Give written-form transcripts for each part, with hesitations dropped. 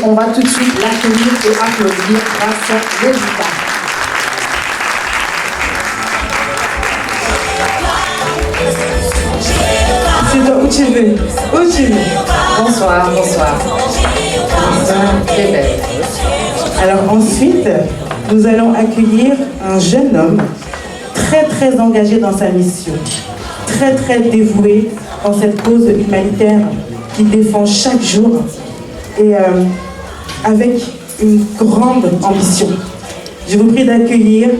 on va tout de suite l'accueillir et applaudir grâce à Levita. Bonsoir, bonsoir. Très belle. Alors ensuite, nous allons accueillir un jeune homme très engagé dans sa mission, très dévoué dans cette cause humanitaire qu'il défend chaque jour et avec une grande ambition. Je vous prie d'accueillir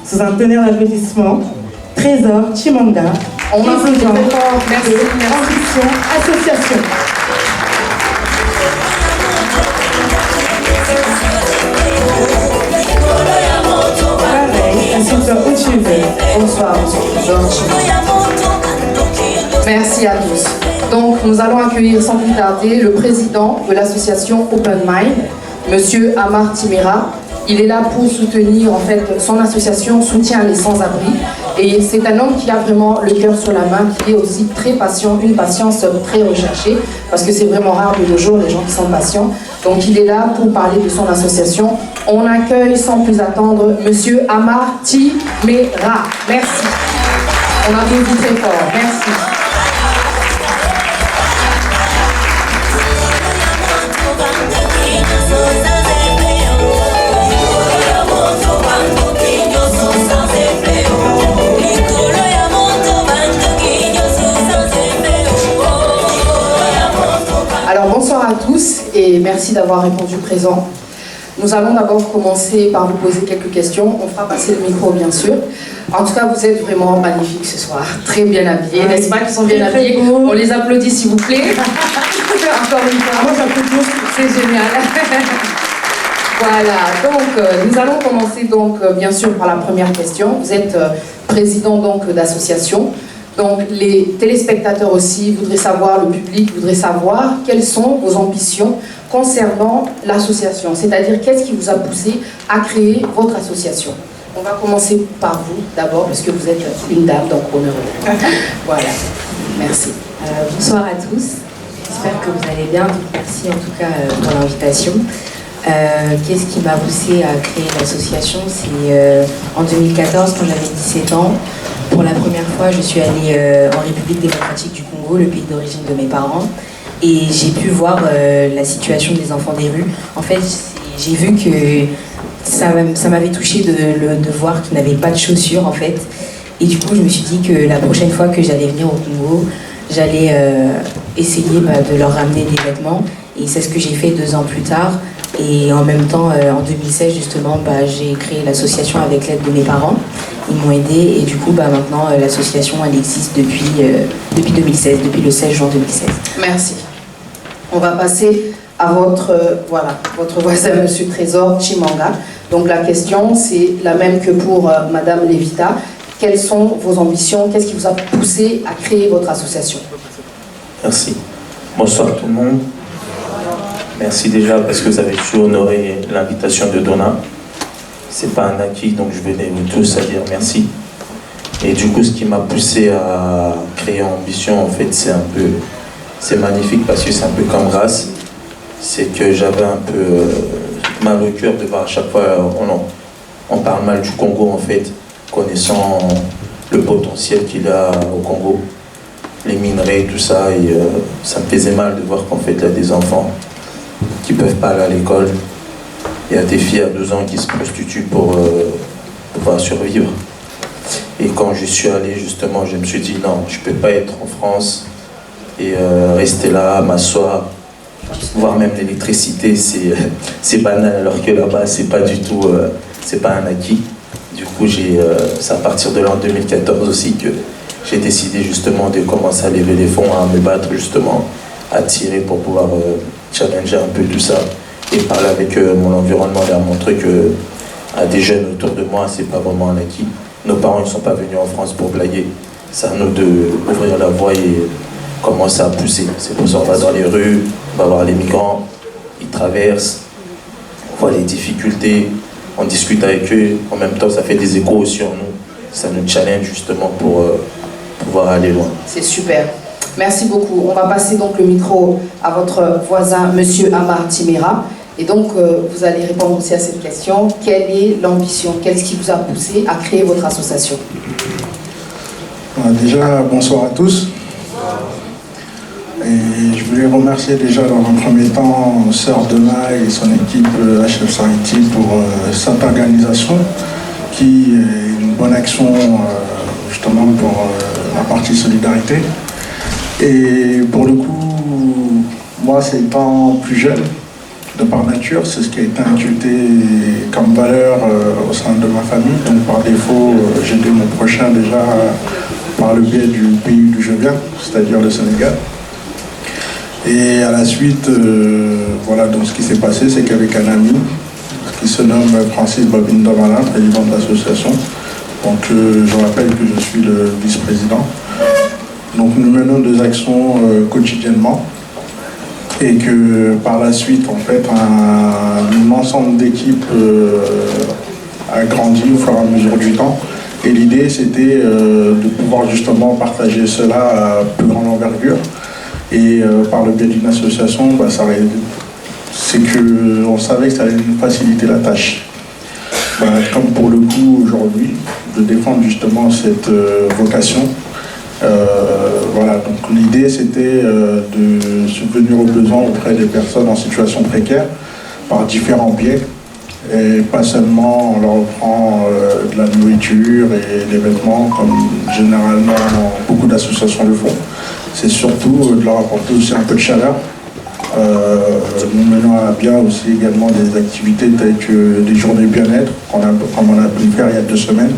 sous un tonnerre d'applaudissements Trésor Chimanga. On applaudit très fort. Merci. Ambition Association. Pareil, assistant où tu veux. Bonsoir, merci à tous. Donc, nous allons accueillir sans plus tarder le président de l'association Open Mind, Monsieur Amar Timera. Il est là pour soutenir, en fait, son association soutient les sans-abri. Et c'est un homme qui a vraiment le cœur sur la main, qui est aussi très patient, une patience très recherchée, parce que c'est vraiment rare de nos jours, les gens qui sont patients. Donc il est là pour parler de son association. On accueille sans plus attendre Monsieur Amar Timera. Merci. On applaudit très fort. Merci. Alors bonsoir à tous et merci d'avoir répondu présent. Nous allons d'abord commencer par vous poser quelques questions. On fera passer le micro bien sûr. En tout cas, vous êtes vraiment magnifiques ce soir. Très bien habillés, n'est-ce pas qu'ils sont bien habillés? On les applaudit s'il vous plaît. Encore une fois. Moi j'applaudis. C'est génial. Voilà, donc nous allons commencer donc bien sûr par la première question. Vous êtes président donc d'association. Donc les téléspectateurs aussi voudraient savoir, le public voudrait savoir quelles sont vos ambitions concernant l'association. C'est-à-dire qu'est-ce qui vous a poussé à créer votre association. On va commencer par vous d'abord parce que vous êtes une dame, donc honneur. Voilà, merci. Bonsoir à tous, j'espère que vous allez bien. Merci en tout cas pour l'invitation. Qu'est-ce qui m'a poussé à créer l'association? C'est en 2014, quand j'avais 17 ans. Pour la première fois, je suis allée en République démocratique du Congo, le pays d'origine de mes parents, et j'ai pu voir la situation des enfants des rues. En fait, j'ai vu que ça m'avait touchée de voir qu'ils n'avaient pas de chaussures, en fait. Et du coup, je me suis dit que la prochaine fois que j'allais venir au Congo, j'allais essayer de leur ramener des vêtements. Et c'est ce que j'ai fait 2 ans plus tard. Et en même temps, en 2016, justement, j'ai créé l'association avec l'aide de mes parents. Ils m'ont aidé et du coup, maintenant, l'association, elle existe depuis 2016, depuis le 16 juin 2016. Merci. On va passer à votre voisin, Monsieur Trésor Chimanga. Donc la question, c'est la même que pour Madame Levita. Quelles sont vos ambitions? Qu'est-ce qui vous a poussé à créer votre association? Merci. Bonsoir tout le monde. Merci déjà parce que vous avez su honorer l'invitation de Donna. C'est pas un acquis, donc je venais vous tous à dire merci. Et du coup, ce qui m'a poussé à créer Ambition, en fait, c'est magnifique parce que c'est un peu comme grâce. C'est que j'avais un peu mal au cœur de voir à chaque fois, on parle mal du Congo, en fait, connaissant le potentiel qu'il a au Congo, les minerais, tout ça, et ça me faisait mal de voir qu'en fait, il y a des enfants qui ne peuvent pas aller à l'école. Il y a des filles à 12 ans qui se prostituent pour pouvoir survivre. Et quand je suis allé, justement, je me suis dit non, je ne peux pas être en France et rester là, m'asseoir, voire même l'électricité, c'est banal, alors que là-bas, c'est pas du tout, c'est pas un acquis. Du coup, c'est à partir de l'an 2014 aussi que j'ai décidé justement de commencer à lever les fonds, à me battre justement, à tirer pour pouvoir challenger un peu tout ça et parler avec mon environnement, leur montrer que à des jeunes autour de moi, c'est pas vraiment un acquis. Nos parents ne sont pas venus en France pour blaguer. C'est à nous d'ouvrir la voie et commencer à pousser. C'est pour ça qu'on va dans les rues, on va voir les migrants, ils traversent, on voit les difficultés, on discute avec eux. En même temps, ça fait des échos sur nous. Ça nous challenge justement pour pouvoir aller loin. C'est super. Merci beaucoup. On va passer donc le micro à votre voisin, Monsieur Amar Timera. Et donc, vous allez répondre aussi à cette question. Quelle est l'ambition? Qu'est-ce qui vous a poussé à créer votre association? Déjà, bonsoir à tous. Et je voulais remercier déjà dans un premier temps Sœur Donna et son équipe HF Charity pour cette organisation qui est une bonne action justement pour la partie solidarité. Et pour le coup, moi, c'est étant plus jeune, de par nature, c'est ce qui a été inculqué comme valeur au sein de ma famille. Donc par défaut, j'aidais mon prochain déjà par le biais du pays d'où je viens, c'est-à-dire le Sénégal. Et à la suite, voilà, donc ce qui s'est passé, c'est qu'avec un ami qui se nomme Francis Bobine Domala, président de l'association, donc je rappelle que je suis le vice-président. Donc nous menons des actions quotidiennement et que par la suite, en fait, un ensemble d'équipes a grandi au fur et à mesure du temps. Et l'idée, c'était de pouvoir justement partager cela à plus grande envergure. Et par le biais d'une association, c'est qu'on savait que ça allait nous faciliter la tâche. Comme pour le coup aujourd'hui, de défendre justement cette vocation. Voilà, donc l'idée c'était de subvenir aux besoins auprès des personnes en situation précaire par différents biais. Et pas seulement en leur offrant de la nourriture et des vêtements comme généralement beaucoup d'associations le font. C'est surtout de leur apporter aussi un peu de chaleur. Nous menons à bien aussi également des activités telles que des journées bien-être, comme on a pu le faire il y a 2 semaines.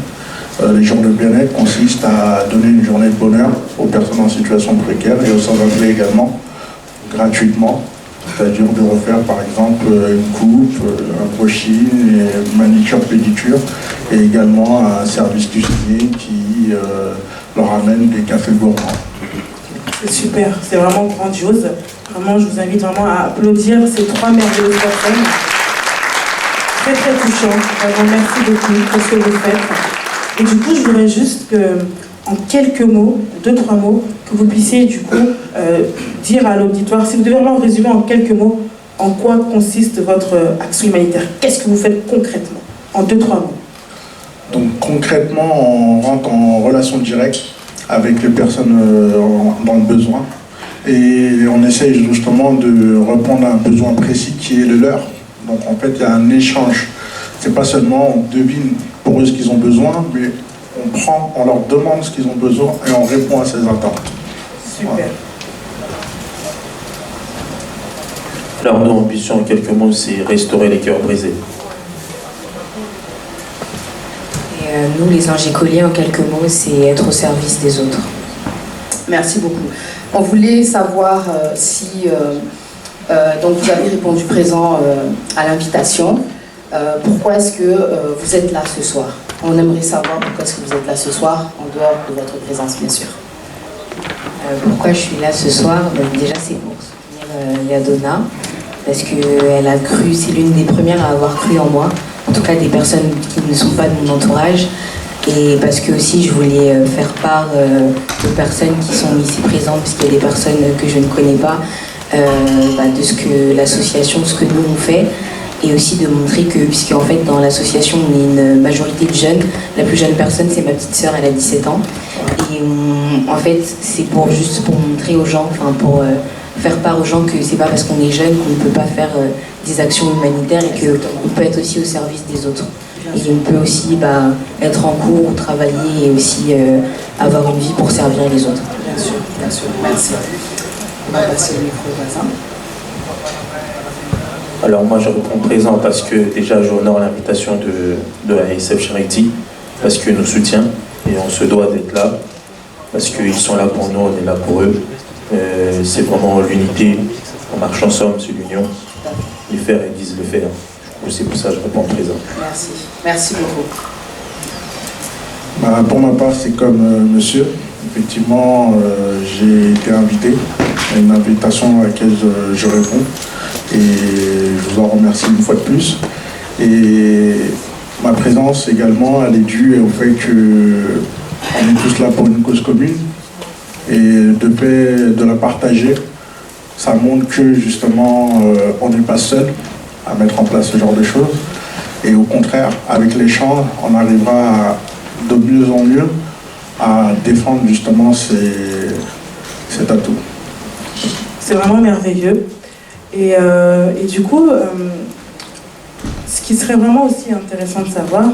Les journées bien-être consistent à donner une journée de bonheur aux personnes en situation précaire et aux sans-abri également, gratuitement. C'est-à-dire de refaire par exemple une coupe, un brushing, une manicure, pédicure et également un service cuisinier qui leur amène des cafés gourmands. C'est super, c'est vraiment grandiose. Vraiment, je vous invite vraiment à applaudir ces 3 merveilleuses personnes. Très très touchant. Vraiment, merci beaucoup pour ce que vous faites. Et du coup, je voudrais juste que, en quelques mots, 2-3 mots, que vous puissiez du coup dire à l'auditoire, si vous devez vraiment résumer en quelques mots, en quoi consiste votre action humanitaire. Qu'est-ce que vous faites concrètement? En 2-3 mots. Donc concrètement, on rentre en relation directe avec les personnes dans le besoin et on essaye justement de répondre à un besoin précis qui est le leur. Donc en fait, il y a un échange. C'est pas seulement on devine pour eux ce qu'ils ont besoin, mais on leur demande ce qu'ils ont besoin et on répond à ces attentes. Super. Voilà. Alors, nos ambitions, en quelques mots, c'est restaurer les cœurs brisés. Et nous, les ingécoliers, en quelques mots, c'est être au service des autres. Merci beaucoup. On voulait savoir si donc vous avez répondu présent à l'invitation. Pourquoi est-ce que vous êtes là ce soir? On aimerait savoir pourquoi est-ce que vous êtes là ce soir, en dehors de votre présence, bien sûr. Pourquoi je suis là ce soir? Déjà, c'est pour soutenir Yadona, parce qu'elle a cru, c'est l'une des premières à avoir cru en moi, en tout cas des personnes qui ne sont pas de mon entourage, et parce que aussi je voulais faire part aux personnes qui sont ici présentes, parce qu'il y a des personnes que je ne connais pas, de ce que l'association, ce que nous on fait, et aussi de montrer que, puisqu'en fait dans l'association on est une majorité de jeunes, la plus jeune personne c'est ma petite sœur, elle a 17 ans, et en fait c'est juste pour montrer aux gens, pour faire part aux gens que c'est pas parce qu'on est jeune qu'on ne peut pas faire des actions humanitaires et qu'on peut être aussi au service des autres. Et on peut aussi être en cours, travailler et aussi avoir une vie pour servir les autres. Bien sûr, merci. On va passer le micro au voisin. Alors moi je réponds présent parce que déjà j'honore l'invitation de la SF Charity, parce qu'ils nous soutiennent et on se doit d'être là, parce qu'ils sont là pour nous, on est là pour eux. C'est vraiment l'unité, on marche ensemble, c'est l'union. Les faire et disent le faire. Du coup c'est pour ça que je réponds présent. Merci, merci beaucoup. Pour ma part, c'est comme monsieur. Effectivement, j'ai été invité à une invitation à laquelle je réponds. Et je vous en remercie une fois de plus. Et ma présence également, elle est due au fait qu'on est tous là pour une cause commune. Et de fait de la partager, ça montre que justement on n'est pas seul à mettre en place ce genre de choses. Et au contraire, avec l'échange, on arrivera de mieux en mieux à défendre justement cet atout. C'est vraiment merveilleux. Et du coup, ce qui serait vraiment aussi intéressant de savoir,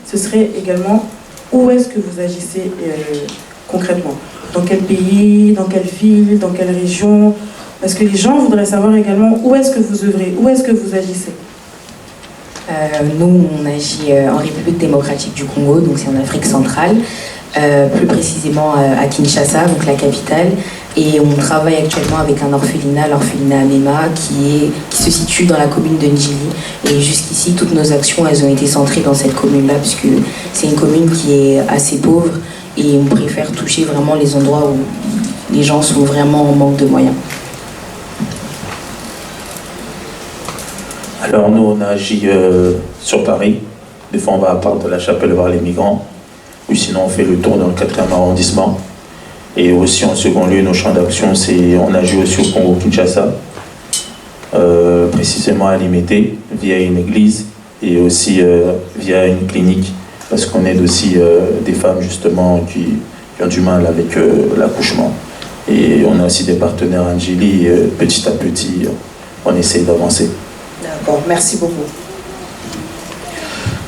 ce serait également où est-ce que vous agissez concrètement. Dans quel pays, dans quelle ville, dans quelle région. Parce que les gens voudraient savoir également où est-ce que vous œuvrez, où est-ce que vous agissez. Nous, on agit en République démocratique du Congo, donc c'est en Afrique centrale, plus précisément à Kinshasa, donc la capitale. Et on travaille actuellement avec un orphelinat, l'orphelinat Amema, qui se situe dans la commune de Ndjili. Et jusqu'ici, toutes nos actions, elles ont été centrées dans cette commune-là, puisque c'est une commune qui est assez pauvre et on préfère toucher vraiment les endroits où les gens sont vraiment en manque de moyens. Alors nous, on agit sur Paris. Des fois, on va à part de la Chapelle voir les migrants. Ou sinon, on fait le tour dans le 4e arrondissement. Et aussi, en second lieu, nos champs d'action, on agit aussi au Congo-Kinshasa. Précisément à Limité, via une église. Et aussi via une clinique. Parce qu'on aide aussi des femmes, justement, qui ont du mal avec l'accouchement. Et on a aussi des partenaires à Ndjili. Petit à petit, on essaie d'avancer. D'accord, merci beaucoup.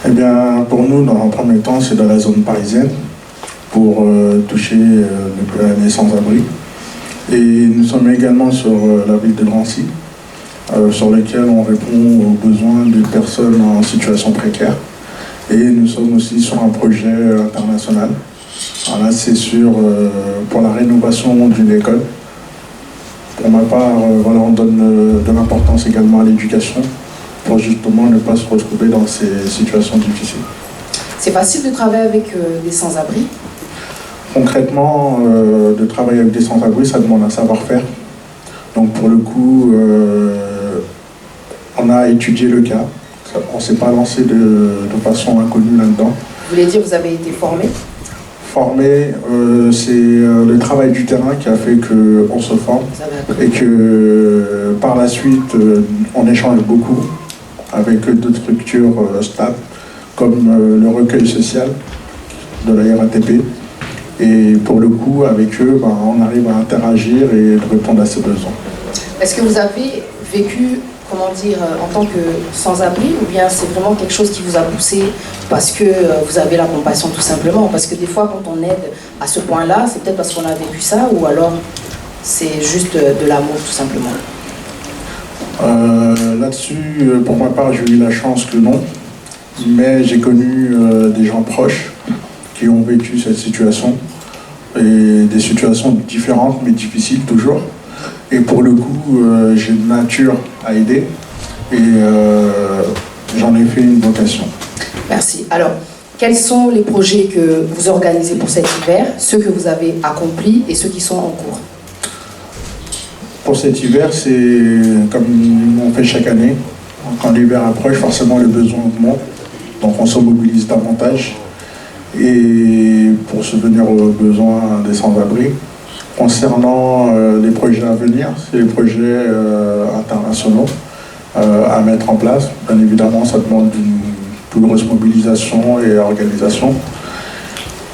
Eh bien, pour nous, dans un premier temps, c'est dans la zone parisienne pour toucher les sans-abri. Et nous sommes également sur la ville de Drancy, sur laquelle on répond aux besoins des personnes en situation précaire. Et nous sommes aussi sur un projet international. Alors là, c'est pour la rénovation d'une école. Pour ma part, voilà, on donne de l'importance également à l'éducation pour justement ne pas se retrouver dans ces situations difficiles. C'est facile de travailler avec des sans-abri? Concrètement, de travailler avec des sans-abri, ça demande un savoir-faire. Donc pour le coup, on a étudié le cas. On ne s'est pas lancé de façon inconnue là-dedans. Vous voulez dire que vous avez été formé? Formé, c'est le travail du terrain qui a fait qu'on se forme et que par la suite, on échange beaucoup avec d'autres structures stables comme le recueil social de la RATP. Et pour le coup, avec eux, on arrive à interagir et répondre à ces besoins. Est-ce que vous avez vécu, comment dire, en tant que sans-abri, ou bien c'est vraiment quelque chose qui vous a poussé parce que vous avez la compassion tout simplement? Parce que des fois, quand on aide à ce point-là, c'est peut-être parce qu'on a vécu ça, ou alors c'est juste de l'amour tout simplement? Là-dessus, pour ma part, j'ai eu la chance que non, mais j'ai connu des gens proches qui ont vécu cette situation, et des situations différentes mais difficiles toujours. Et pour le coup, j'ai de nature à aider et j'en ai fait une vocation. Merci. Alors, quels sont les projets que vous organisez pour cet hiver, ceux que vous avez accomplis et ceux qui sont en cours? Pour cet hiver, c'est comme on fait chaque année. Quand l'hiver approche, forcément les besoins augmentent, donc on se mobilise davantage. Et pour subvenir aux besoins des sans-abri, concernant les projets à venir, c'est les projets internationaux à mettre en place. Bien évidemment, ça demande une plus grosse mobilisation et organisation.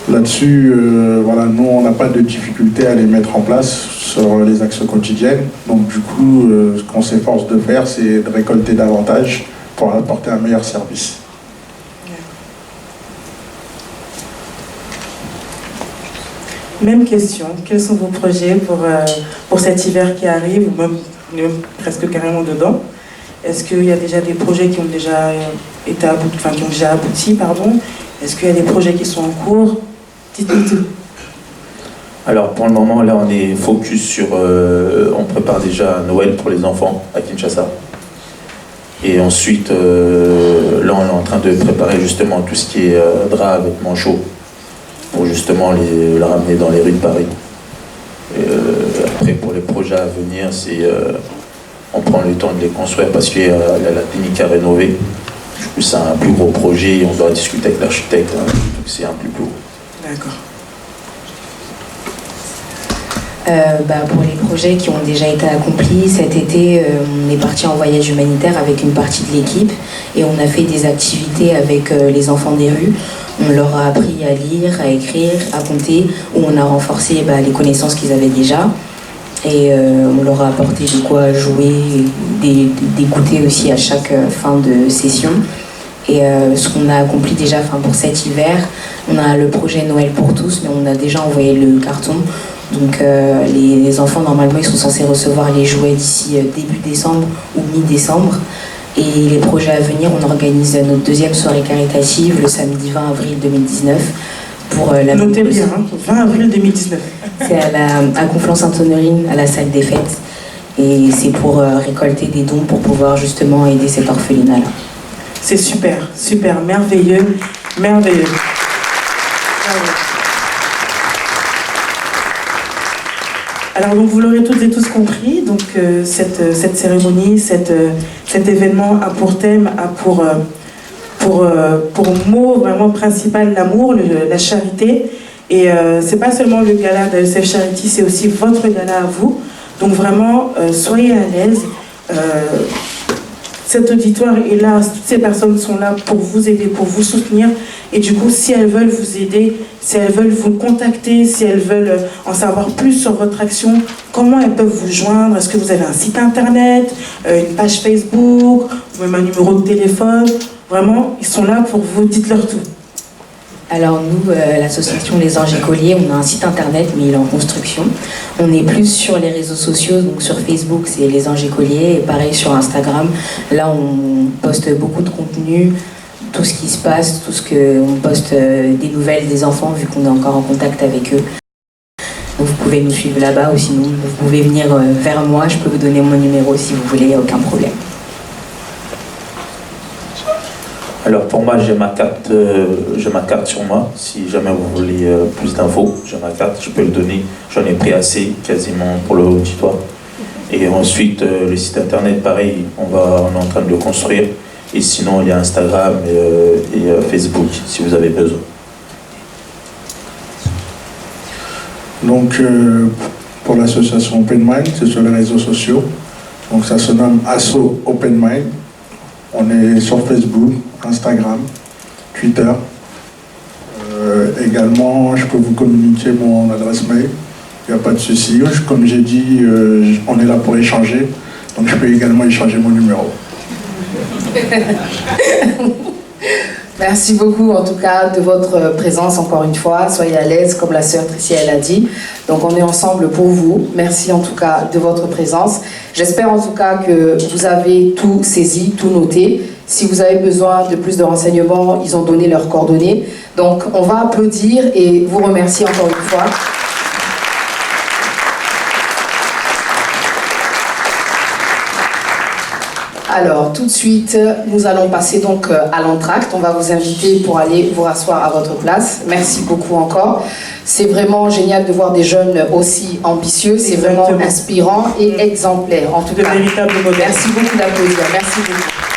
Là-dessus, voilà, nous, on n'a pas de difficulté à les mettre en place sur les axes quotidiens. Donc du coup, ce qu'on s'efforce de faire, c'est de récolter davantage pour apporter un meilleur service. Même question, quels sont vos projets pour cet hiver qui arrive, ou même presque carrément dedans? Est-ce qu'il y a déjà des projets qui ont déjà été aboutis, pardon? Est-ce qu'il y a des projets qui sont en cours? Dites-nous tout. Alors pour le moment, là on est focus sur... on prépare déjà Noël pour les enfants à Kinshasa. Et ensuite, là on est en train de préparer justement tout ce qui est drap, vêtements chauds, pour justement les ramener dans les rues de Paris. Après, pour les projets à venir, on prend le temps de les construire parce qu'il y a la clinique à rénover. Du coup, c'est un plus gros projet et on doit discuter avec l'architecte, hein, donc c'est un plus gros. D'accord. Pour les projets qui ont déjà été accomplis, cet été, on est parti en voyage humanitaire avec une partie de l'équipe et on a fait des activités avec les enfants des rues. On leur a appris à lire, à écrire, à compter, où on a renforcé les connaissances qu'ils avaient déjà. Et on leur a apporté de quoi jouer, des goûters aussi à chaque fin de session. Et ce qu'on a accompli déjà pour cet hiver, on a le projet Noël pour tous, mais on a déjà envoyé le carton. Donc les enfants, normalement, ils sont censés recevoir les jouets d'ici début décembre ou mi-décembre. Et les projets à venir, on organise notre deuxième soirée caritative le samedi 20 avril 2019. Pour la Notez bien, 20 avril 2019. C'est à Conflans-Sainte-Honorine, à la salle des fêtes. Et c'est pour récolter des dons pour pouvoir justement aider cet orphelinat-là. C'est super, super, merveilleux, merveilleux. Alors donc vous l'aurez toutes et tous compris, donc cette cérémonie, cet événement a pour thème, a pour mot vraiment principal l'amour, la charité. Et c'est pas seulement le gala de l'ASF Charity, c'est aussi votre gala à vous. Donc vraiment, soyez à l'aise. Cet auditoire est là, toutes ces personnes sont là pour vous aider, pour vous soutenir. Et du coup, si elles veulent vous aider, si elles veulent vous contacter, si elles veulent en savoir plus sur votre action, comment elles peuvent vous joindre? Est-ce que vous avez un site internet, une page Facebook, ou même un numéro de téléphone? Vraiment, ils sont là pour vous, dites-leur tout. Alors nous, l'association Les Anges Écoliers, on a un site internet, mais il est en construction. On est plus sur les réseaux sociaux, donc sur Facebook, c'est Les Anges Écoliers, et pareil sur Instagram. Là, on poste beaucoup de contenu, tout ce qui se passe, tout ce qu'on poste des nouvelles des enfants, vu qu'on est encore en contact avec eux. Donc vous pouvez nous suivre là-bas, ou sinon vous pouvez venir vers moi, je peux vous donner mon numéro si vous voulez, il n'y a aucun problème. Alors pour moi, j'ai ma carte sur moi. Si jamais vous voulez plus d'infos, j'ai ma carte, je peux le donner. J'en ai pris assez, quasiment pour le auditoire. Et ensuite, le site internet, pareil, on est en train de le construire. Et sinon, il y a Instagram et Facebook, si vous avez besoin. Donc, pour l'association Open Mind, c'est sur les réseaux sociaux. Donc, ça se nomme Asso Open Mind. On est sur Facebook, Instagram, Twitter. Également, je peux vous communiquer mon adresse mail. Il n'y a pas de souci. Comme j'ai dit, on est là pour échanger. Donc, je peux également échanger mon numéro. Merci beaucoup en tout cas de votre présence encore une fois. Soyez à l'aise comme la sœur Tricia elle a dit. Donc on est ensemble pour vous. Merci en tout cas de votre présence. J'espère en tout cas que vous avez tout saisi, tout noté. Si vous avez besoin de plus de renseignements, ils ont donné leurs coordonnées. Donc on va applaudir et vous remercier encore une fois. Alors, tout de suite, nous allons passer donc à l'entracte. On va vous inviter pour aller vous rasseoir à votre place. Merci beaucoup encore. C'est vraiment génial de voir des jeunes aussi ambitieux. C'est vraiment inspirant et exemplaire. En tout cas, de véritables modèles. Merci beaucoup d'applaudir. Merci beaucoup.